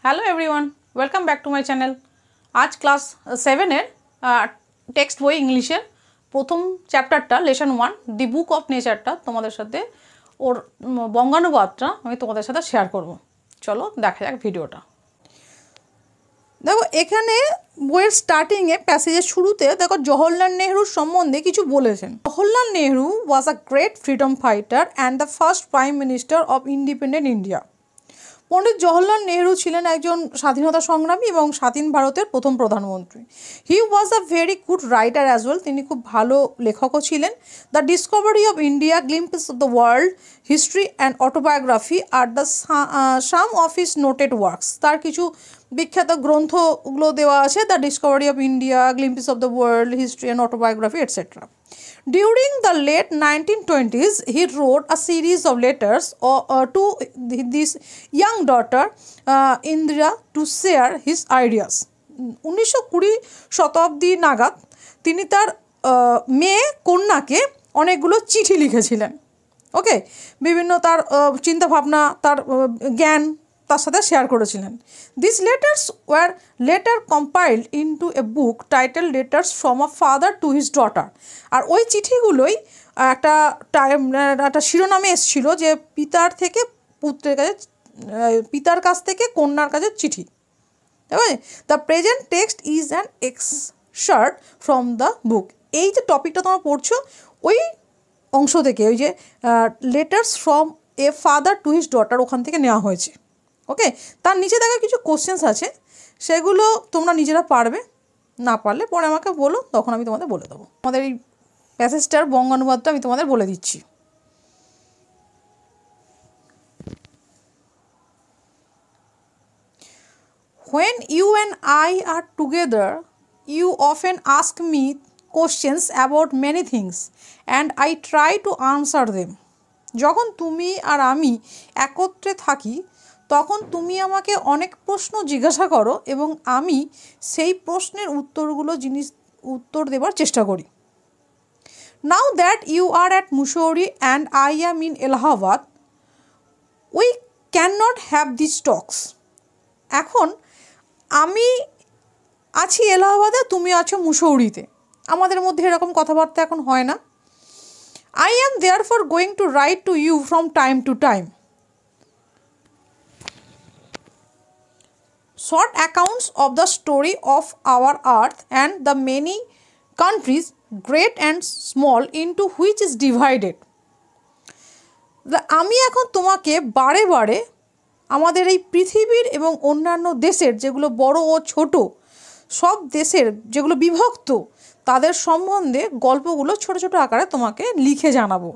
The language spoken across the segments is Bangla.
Hello everyone welcome back to my channel. आज क्लास 7 टेक्सट বই इंग्लिशर प्रथम चैप्टारटा लेसन 1 दि बुक अफ नेचारटा तुम्हारे साथे और बंगानुबादटा आमि तुम्हारे साथे शेयर करब। चलो देखा जाक भिडियोटा। देखो एखाने বইয়ের স্টার্টিংয়ে প্যাসেজের শুরুতে দেখো জওহরলাল নেহরুর সম্বন্ধে কিছু বলেছেন। Jawaharlal Nehru was a great freedom fighter and the first prime minister of independent India. Pandit Jawaharlal Nehru ছিলেন একজন স্বাধীনতা সংগ্রামী এবং স্বাধীন ভারতের প্রথম প্রধানমন্ত্রী। He was a very good writer as well, তিনি খুব ভালো লেখকও ছিলেন। The discovery of India, glimpses of the world, history and autobiography are the some of his noted works. তার কিছু বিখ্যাত গ্রন্থগুলো দেওয়া আছে, the discovery of India, glimpses of the world, history and autobiography etcetera. During the late 1920s, he wrote a series of letters to this young daughter, Indira, to share his ideas. 1920 শতাব্দী নাগাদ তিনি তার মেয়ে কন্যাকে অনেকগুলো চিঠি লিখেছিলেন। ওকে, বিভিন্ন তার চিন্তাভাবনা, তার জ্ঞান তার সাথে শেয়ার করেছিলেন। This letters were letter compiled into a book title letters from a father to his daughter. আর ওই চিঠিগুলোই একটা শিরোনামে এসেছিল যে পিতার থেকে পুত্রের কাছে, পিতার কাছ থেকে কন্যার কাছে চিঠি। ঠিক আছে, the present text is an excerpt from the book. এই যে টপিকটা তোমরা পড়ছো ওই অংশ থেকে, ওই যে letters from a father to his daughter, ওখান থেকে নেওয়া হয়েছে। ওকে, তার নিচে দেখা কিছু কোশ্চেন্স আছে, সেগুলো তোমরা নিজেরা পারবে, না পারলে পরে আমাকে বলো, তখন আমি তোমাদের বলে দেবো। আমাদের এই প্যাসেজটার বঙ্গানুবাদটা আমি তোমাদের বলে দিচ্ছি। When you and I are together, you often ask me questions about many things and I try to answer them. যখন তুমি আর আমি একত্রে থাকি তখন তুমি আমাকে অনেক প্রশ্ন জিজ্ঞাসা করো এবং আমি সেই প্রশ্নের উত্তর দেবার চেষ্টা করি। Now that you are at Mussoorie and I am in Allahabad, we cannot have these talks. এখন আমি আছি এলাহাবাদে, তুমি আছো মুসৌরিতে, আমাদের মধ্যে এরকম কথাবার্তা এখন হয় না। I am therefore going to write to you from time to time. Short accounts of the story of our earth and the many countries, great and small, into which is divided. আমি এখন তোমাকে বারে বারে আমাদের এই পৃথিবীর এবং অন্যান্য দেশের, যেগুলো বড় ও ছোট সব দেশের যেগুলো বিভক্ত, তাদের সম্বন্ধে গল্পগুলো ছোট ছোট আকারে তোমাকে লিখে জানাবো।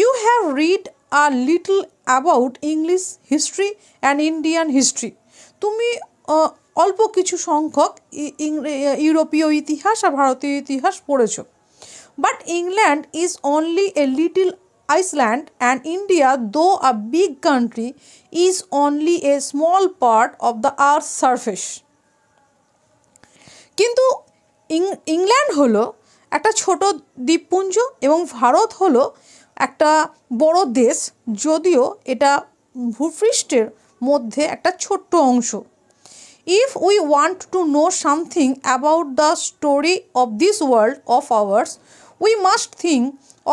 You have read a little about English history and Indian history. তুমি অল্প কিছু সংখ্যক ইউরোপীয় ইতিহাস আর ভারতীয় ইতিহাস পড়েছ। But England is only a little Iceland and India, though a big country, is only a small part of the earth's surface. কিন্তু ইংল্যান্ড হলো একটা ছোট দ্বীপপুঞ্জ এবং ভারত হলো একটা বড় দেশ, যদিও এটা ভূপৃষ্ঠের মধ্যে একটা ছোট্ট অংশ। If we want to know something about the story of this world of ours, we must think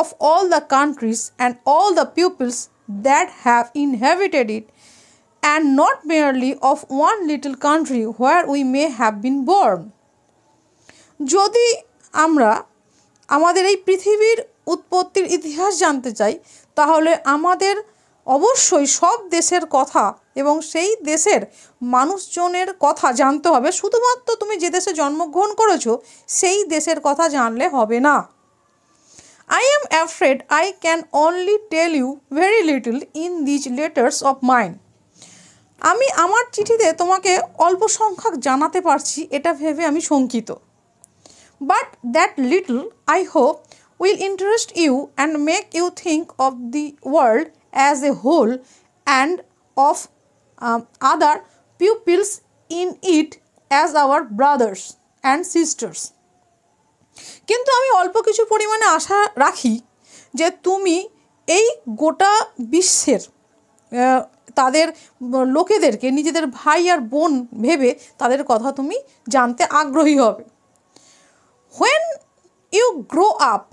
of all the countries and all the peoples that have inhabited it, and not merely of one little country where we may have been born. যদি আমরা আমাদের এই পৃথিবীর উৎপত্তির ইতিহাস জানতে চাই, তাহলে আমাদের অবশ্যই সব দেশের কথা এবং সেই দেশের মানুষজনের কথা জানতে হবে। শুধুমাত্র তুমি যে দেশে জন্মগ্রহণ করেছো সেই দেশের কথা জানলে হবে না। I am afraid I can only tell you very little in these letters of mine. আমি আমার চিঠিতে তোমাকে অল্প সংখ্যক জানাতে পারছি, এটা ভেবে আমি শঙ্কিত। But that little, I hope, will interest you and make you think of the world as a whole and of other peoples in it as our brothers and sisters. কিন্তু আমি অল্প কিছু পরিমাণে আশা রাখি যে তুমি এই গোটা বিশ্বের তাদের লোকেদেরকে নিজেদের ভাই আর বোন ভেবে তাদের কথা তুমি জানতে আগ্রহী হবে। When you grow up,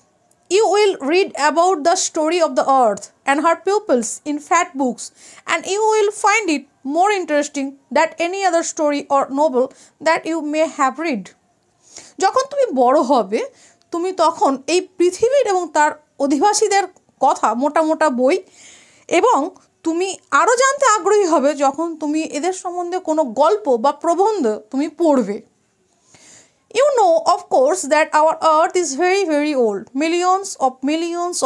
you will read about the story of the earth and her peoples in fat books, and you will find it more interesting than any other story or novel that you may have read. যখন তুমি বড় হবে তুমি তখন এই পৃথিবীর এবং তার অধিবাসীদের কথা মোটা মোটা বই এবং তুমি আরও জানতে আগ্রহী হবে যখন তুমি এদের সম্বন্ধে কোনো গল্প বা প্রবন্ধ তুমি পড়বে। You know, of course, that our earth is very, very old, millions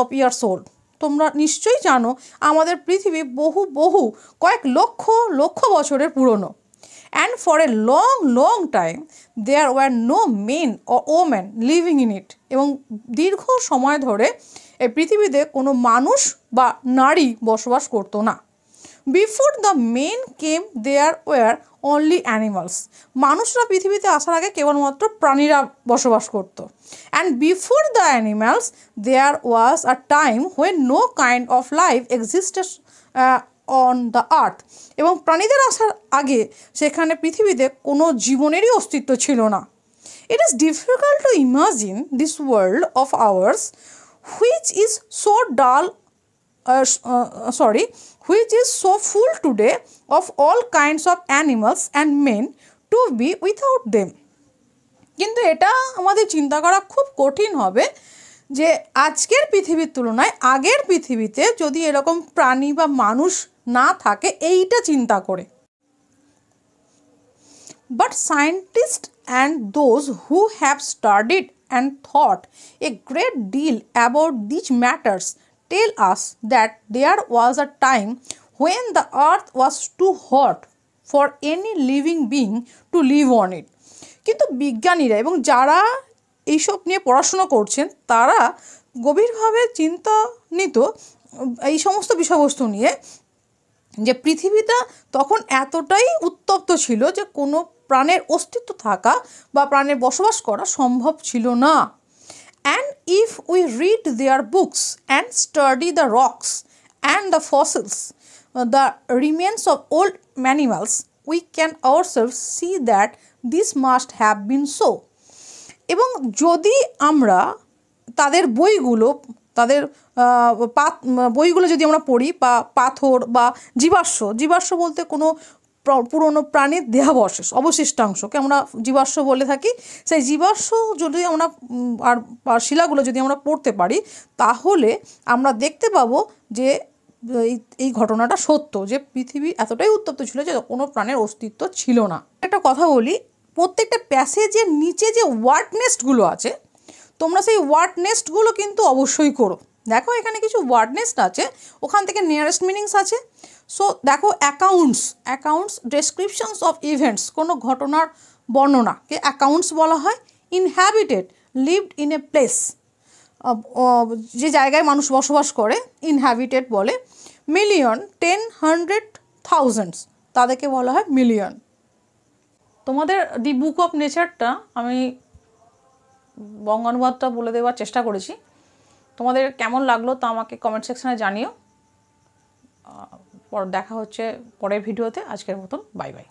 of years old. তোমরা নিশ্চয়ই জানো আমাদের পৃথিবী বহু কয়েক লক্ষ বছরের পুরনো। And for a long time, there were no men or women living in it. এবং দীর্ঘ সময় ধরে এই পৃথিবীতে কোনো মানুষ বা নারী বসবাস করতো না। Before the men came, there were only animals. মানুষরা পৃথিবীতে আসার আগে কেবলমাত্র প্রাণীরা বসবাস করত। And before the animals, there was a time when no kind of life existed on the earth. এবং প্রাণীদের আসার আগে সেখানে পৃথিবীতে কোনো জীবনেরই অস্তিত্ব ছিল না। It is difficult to imagine this world of ours, which is so dull, which is so full today of all kinds of animals and men, to be without them. কিন্তু এটা আমাদের চিন্তা করা খুব কঠিন হবে যে আজকের পৃথিবীর তুলনায় আগের পৃথিবীতে যদি এরকম প্রাণী বা মানুষ না থাকে এইটা চিন্তা করে। But scientists and those who have studied and thought a great deal about these matters tell us that there was a time when the earth was too hot for any living being to live on it. কিন্তু বিজ্ঞানীরা এবং যারা এইসব নিয়ে পড়াশোনা করছেন তারা গভীরভাবে চিন্তান্বিত এই সমস্ত বিষয়বস্তু নিয়ে যে পৃথিবীটা তখন এতটাই উত্তপ্ত ছিল যে কোনো প্রাণের অস্তিত্ব থাকা বা প্রাণের বসবাস করা সম্ভব ছিল না। And if we read their books and study the rocks and the fossils, the remains of old animals, we can ourselves see that this must have been so. এবং যদি আমরা তাদের বইগুলো যদি আমরা পড়ি বা পাথর বা জীবাশ্ম বলতে কোনো পুরনো প্রাণীর দেহাবশেষ অবশিষ্টাংশকে আমরা জীবাশ্ম বলে থাকি। সেই জীবাশ্ম যদি আমরা আর শিলাগুলো যদি আমরা পড়তে পারি তাহলে আমরা দেখতে পাবো যে এই ঘটনাটা সত্য, যে পৃথিবী এতটাই উত্তপ্ত ছিল যে কোনো প্রাণের অস্তিত্ব ছিল না। একটা কথা বলি, প্রত্যেকটা প্যাসেজের নিচে যে ওয়ার্ড নেস্টগুলো আছে তোমরা সেই ওয়ার্ড নেস্টগুলো কিন্তু অবশ্যই করো। দেখো এখানে কিছু ওয়ার্ড নেস্ট আছে, ওখান থেকে নিয়ারেস্ট মিনিংস আছে। সো দেখো অ্যাকাউন্টস ডেসক্রিপশনস অফ ইভেন্টস, কোনো ঘটনার বর্ণনাকে অ্যাকাউন্টস বলা হয়। Inhabited, lived in a place, যে জায়গায় মানুষ বসবাস করে ইনহ্যাবিটেড বলে। মিলিয়ন, 10, 100, thousands, তাদেরকে বলা হয় মিলিয়ন। তোমাদের দি বুক অফ নেচারটা আমি বঙ্গানুবাদটা বলে দেওয়ার চেষ্টা করেছি। তোমাদের কেমন লাগলো তা আমাকে কমেন্ট সেকশানে জানিও। দেখা হচ্ছে পরের ভিডিওতে। আজকের মতন বাই বাই।